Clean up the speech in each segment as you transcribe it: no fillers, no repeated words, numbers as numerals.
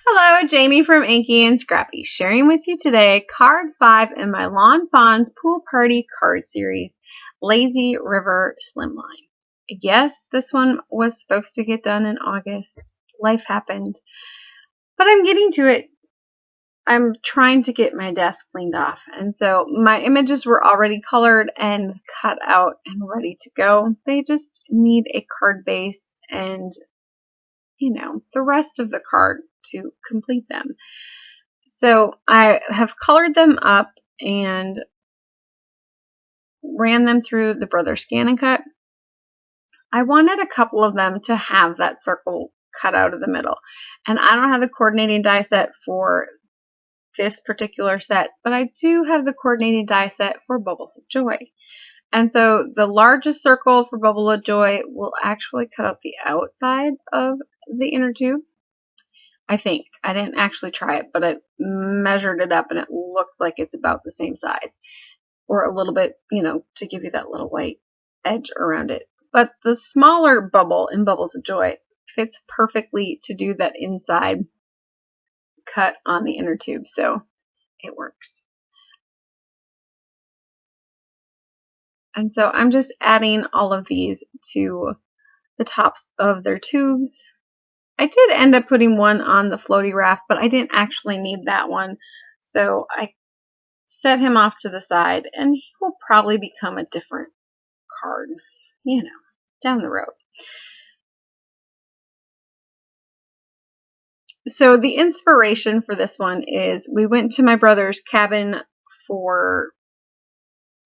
Hello, Jamie from Inkyandscrappy, sharing with you today card 5 in my Lawn Fawns Pool Party card series, Lazy River Slimline. Yes, this one was supposed to get done in August. Life happened, but I'm getting to it. I'm trying to get my desk cleaned off, and so my images were already colored and cut out and ready to go. They just need a card base and the rest of the card to complete them. So I have colored them up and ran them through the Brother Scan and Cut. I wanted a couple of them to have that circle cut out of the middle. And I don't have the coordinating die set for this particular set, but I do have the coordinating die set for Bubbles of Joy. And so the largest circle for Bubble of Joy will actually cut out the outside of the inner tube. I think. I didn't actually try it, but I measured it up and it looks like it's about the same size. Or a little bit, to give you that little white edge around it. But the smaller bubble in Bubbles of Joy fits perfectly to do that inside cut on the inner tube, so it works. And so I'm just adding all of these to the tops of their tubes. I did end up putting one on the floaty raft, but I didn't actually need that one, so I set him off to the side, and he will probably become a different card, down the road. So the inspiration for this one is we went to my brother's cabin for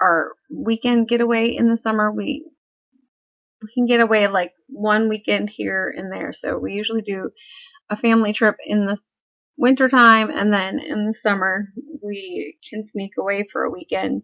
our weekend getaway in the summer. We can get away like one weekend here and there. So we usually do a family trip in the wintertime, and then in the summer we can sneak away for a weekend.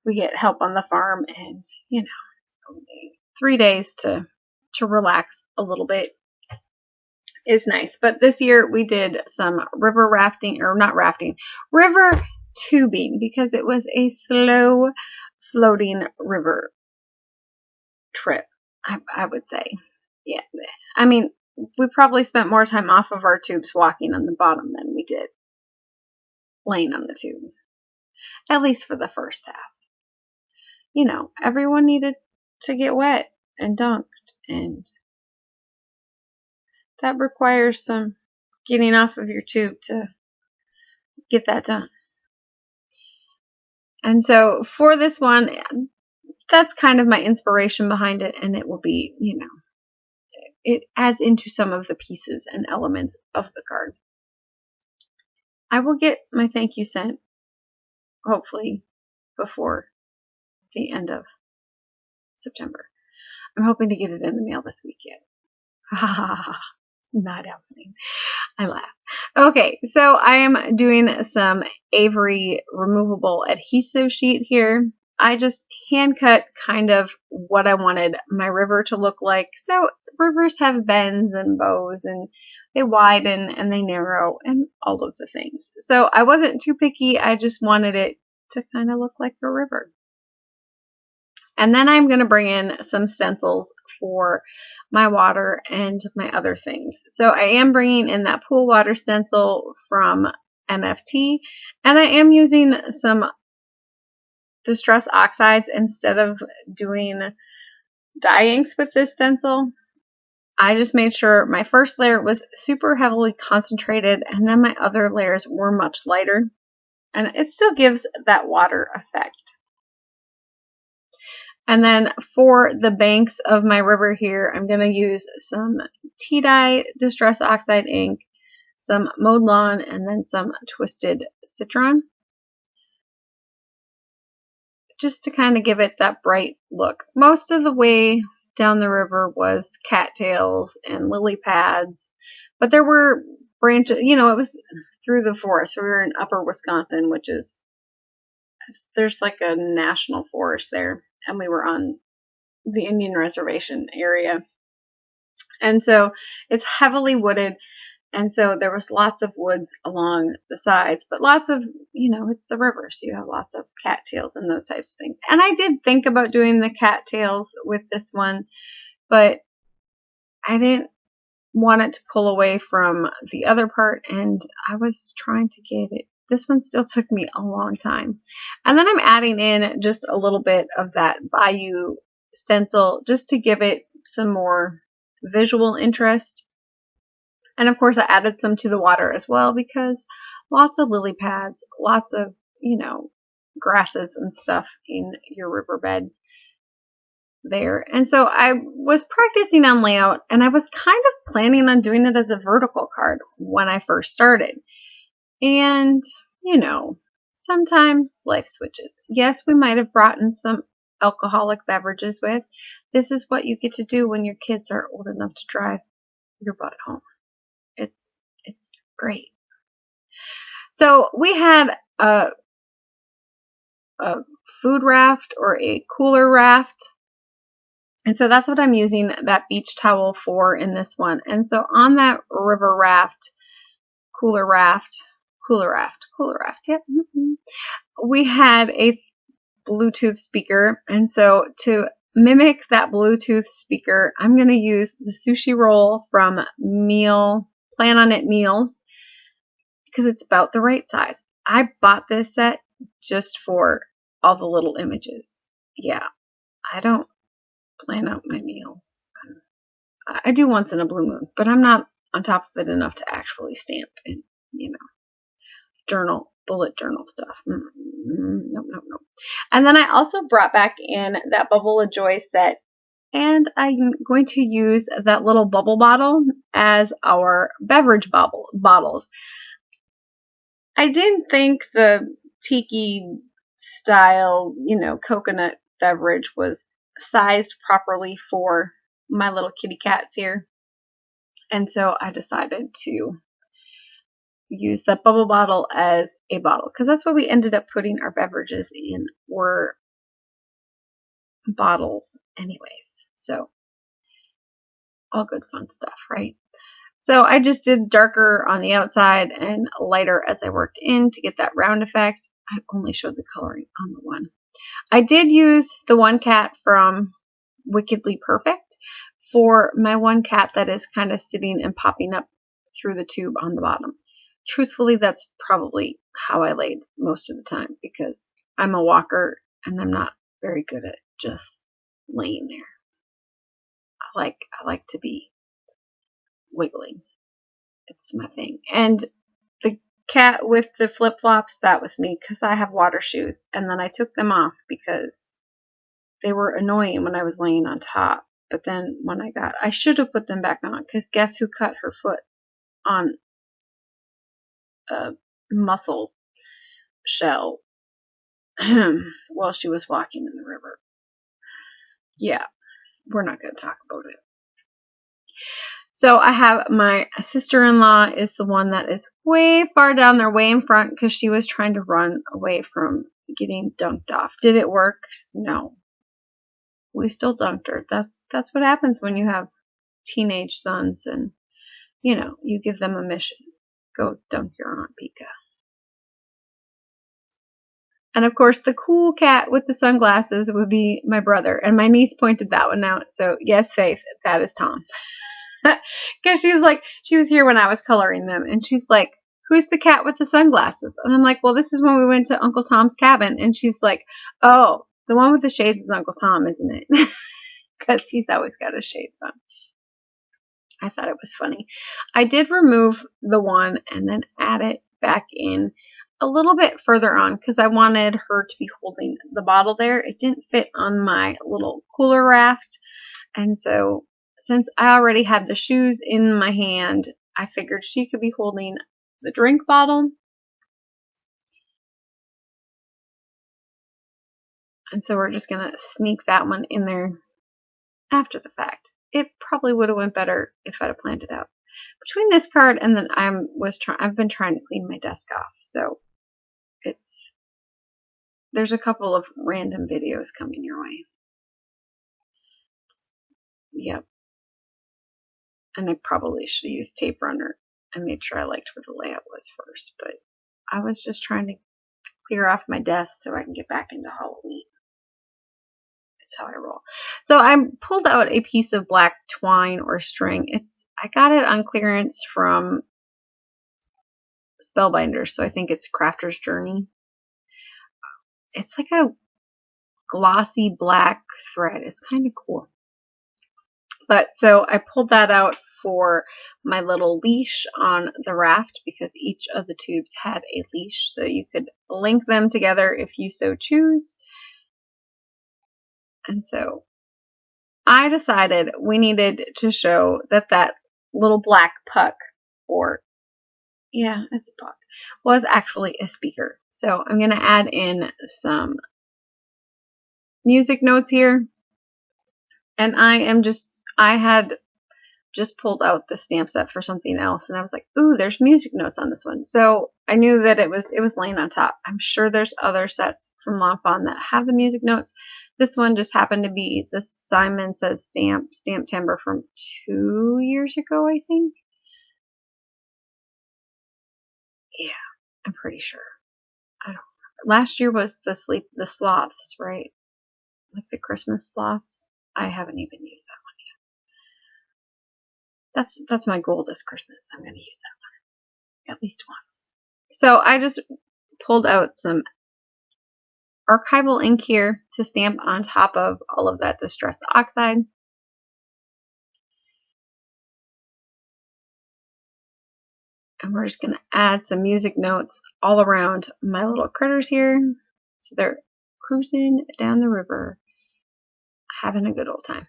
We get help on the farm and, 3 days to relax a little bit is nice. But this year we did some river rafting, or not rafting, river tubing, because it was a slow floating river trip, I would say. Yeah, I mean, we probably spent more time off of our tubes walking on the bottom than we did laying on the tube, at least for the first half. Everyone needed to get wet and dunked, and that requires some getting off of your tube to get that done. And so for this one, that's kind of my inspiration behind it, and it will be, it adds into some of the pieces and elements of the card. I will get my thank you sent, hopefully, before the end of September. I'm hoping to get it in the mail this weekend. Not happening. I laugh. Okay, so I am doing some Avery removable adhesive sheet here. I just hand cut kind of what I wanted my river to look like. So rivers have bends and bows, and they widen and they narrow and all of the things. So I wasn't too picky. I just wanted it to kind of look like a river. And then I'm going to bring in some stencils for my water and my other things. So I am bringing in that pool water stencil from MFT, and I am using some Distress Oxides instead of doing dye inks with this stencil. I just made sure my first layer was super heavily concentrated, and then my other layers were much lighter, and it still gives that water effect. And then for the banks of my river here, I'm going to use some tea-dye Distress Oxide ink, some Mowed Lawn, and then some Twisted Citron, just to kind of give it that bright look. Most of the way down the river was cattails and lily pads, but there were branches, it was through the forest. We were in upper Wisconsin, which is, there's like a national forest there, and we were on the Indian reservation area. And so it's heavily wooded, and so there was lots of woods along the sides, but lots of, it's the river, so you have lots of cattails and those types of things. And I did think about doing the cattails with this one, but I didn't want it to pull away from the other part, and I was trying to get it. This one still took me a long time. And then I'm adding in just a little bit of that Bayou Stencil just to give it some more visual interest. And of course I added some to the water as well because lots of lily pads, lots of, you know, grasses and stuff in your riverbed there. And so I was practicing on layout, and I was kind of planning on doing it as a vertical card when I first started. And, you know, sometimes life switches. Yes, we might have brought in some alcoholic beverages with. This is what you get to do when your kids are old enough to drive your butt home. It's great. So we had a food raft or a cooler raft. And so that's what I'm using that beach towel for in this one. And so on that river raft, cooler raft, yep. We had a Bluetooth speaker. And so to mimic that Bluetooth speaker, I'm going to use the sushi roll from Plan On It Meals because it's about the right size. I bought this set just for all the little images. Yeah, I don't plan out my meals. I do once in a blue moon, but I'm not on top of it enough to actually stamp and, you know, bullet journal stuff. No. And then I also brought back in that Bubble of Joy set, and I'm going to use that little bubble bottle as our beverage bottles. I didn't think the tiki style, you know, coconut beverage was sized properly for my little kitty cats here. And so I decided to use that bubble bottle as a bottle because that's what we ended up putting our beverages in, were bottles anyways. So all good fun stuff, right? So I just did darker on the outside and lighter as I worked in to get that round effect. I only showed the coloring on the one. I did use the one cat from Wickedly Perfect for my one cat that is kind of sitting and popping up through the tube on the bottom. Truthfully, that's probably how I laid most of the time because I'm a walker and I'm not very good at just laying there. I like to be wiggling. It's my thing. And the cat with the flip-flops, that was me because I have water shoes, and then I took them off because they were annoying when I was laying on top. But then when I should have put them back on because guess who cut her foot on a mussel shell while she was walking in the river? Yeah, we're not going to talk about it. So I have my sister-in-law is the one that is way far down there, way in front, because she was trying to run away from getting dunked off. Did it work? No. We still dunked her. That's what happens when you have teenage sons and, you know, you give them a mission. Go dunk your Aunt Pika. And of course, the cool cat with the sunglasses would be my brother. And my niece pointed that one out. So yes, Faith, that is Tom. Because she was here when I was coloring them, and she's like, who's the cat with the sunglasses? And I'm like, well, this is when we went to Uncle Tom's cabin. And she's like, oh, the one with the shades is Uncle Tom, isn't it? Because he's always got his shades on. I thought it was funny. I did remove the one and then add it back in a little bit further on because I wanted her to be holding the bottle there. It didn't fit on my little cooler raft. And so since I already had the shoes in my hand, I figured she could be holding the drink bottle. And so we're just going to sneak that one in there after the fact. It probably would have went better if I'd have planned it out. Between this card and then I've been trying to clean my desk off. So there's a couple of random videos coming your way. Yep. And I probably should have used tape runner and made sure I liked where the layout was first. But I was just trying to clear off my desk so I can get back into Halloween. That's how I roll. So I pulled out a piece of black twine or string. I got it on clearance from Spellbinders, so I think it's Crafter's Journey. It's like a glossy black thread. It's kind of cool. But so I pulled that out for my little leash on the raft because each of the tubes had a leash, so you could link them together if you so choose. And so I decided we needed to show that that little black puck, or yeah, it's a puck, was actually a speaker. So I'm going to add in some music notes here. And I had just pulled out the stamp set for something else, and I was like, ooh, there's music notes on this one. So I knew that it was laying on top. I'm sure there's other sets from Long Fawn that have the music notes. This one just happened to be the Simon Says stamp timber from 2 years ago, I think. Yeah, I'm pretty sure. I don't remember. Last year was the sloths, right? Like the Christmas sloths. I haven't even used that one yet. That's my goal this Christmas. I'm going to use that one at least once. So I just pulled out some archival ink here to stamp on top of all of that distressed oxide. And we're just going to add some music notes all around my little critters here. So they're cruising down the river, having a good old time.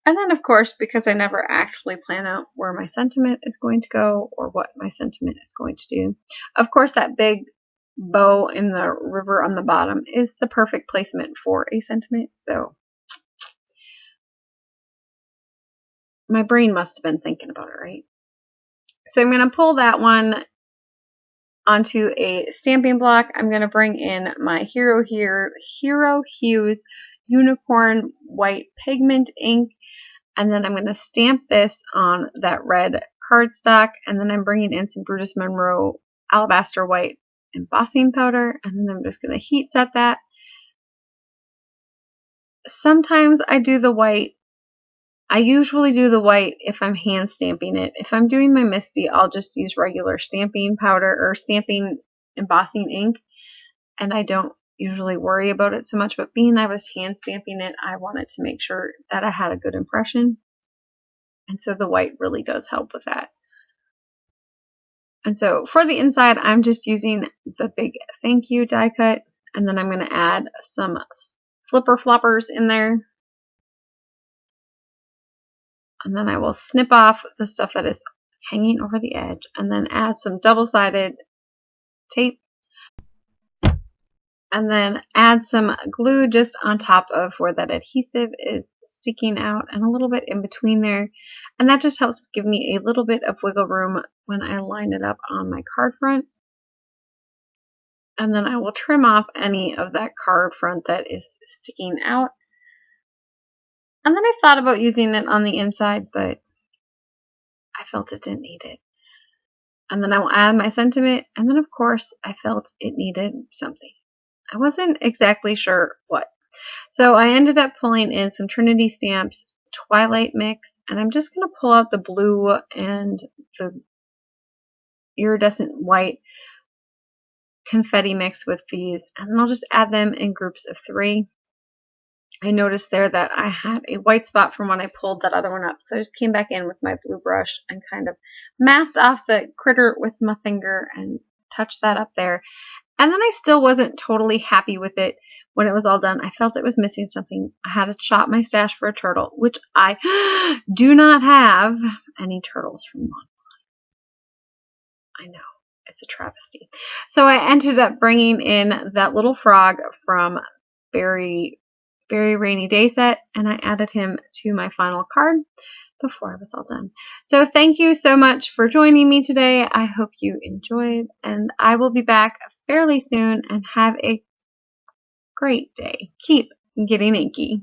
And then, of course, because I never actually plan out where my sentiment is going to go or what my sentiment is going to do, of course, that big bow in the river on the bottom is the perfect placement for a sentiment. So my brain must have been thinking about it, right? So I'm going to pull that one onto a stamping block. I'm going to bring in my Hero Hues Unicorn White Pigment ink, and then I'm going to stamp this on that red cardstock, and then I'm bringing in some Brutus Monroe Alabaster White embossing powder, and then I'm just going to heat set that. Sometimes I do the white. I usually do the white if I'm hand stamping it. If I'm doing my Misty, I'll just use regular stamping powder or stamping embossing ink, and I don't usually worry about it so much. But being I was hand stamping it, I wanted to make sure that I had a good impression. And so the white really does help with that. And so for the inside, I'm just using the big thank you die cut, and then I'm going to add some flipper floppers in there. And then I will snip off the stuff that is hanging over the edge, and then add some double-sided tape, and then add some glue just on top of where that adhesive is sticking out and a little bit in between there. And that just helps give me a little bit of wiggle room when I line it up on my card front. And then I will trim off any of that card front that is sticking out. And then I thought about using it on the inside, but I felt it didn't need it. And then I will add my sentiment, and then of course I felt it needed something. I wasn't exactly sure what. So I ended up pulling in some Trinity Stamps Twilight mix, and I'm just going to pull out the blue and the iridescent white confetti mix with these, and then I'll just add them in groups of 3. I noticed there that I had a white spot from when I pulled that other one up, so I just came back in with my blue brush and kind of masked off the critter with my finger and touched that up there. And then I still wasn't totally happy with it when it was all done. I felt it was missing something. I had to chop my stash for a turtle, which I do not have any turtles from Long Fawn. I know, it's a travesty. So I ended up bringing in that little frog from Beary Rainy Day set, and I added him to my final card before I was all done. So thank you so much for joining me today. I hope you enjoyed, and I will be back fairly soon, and have a great day. Keep getting inky.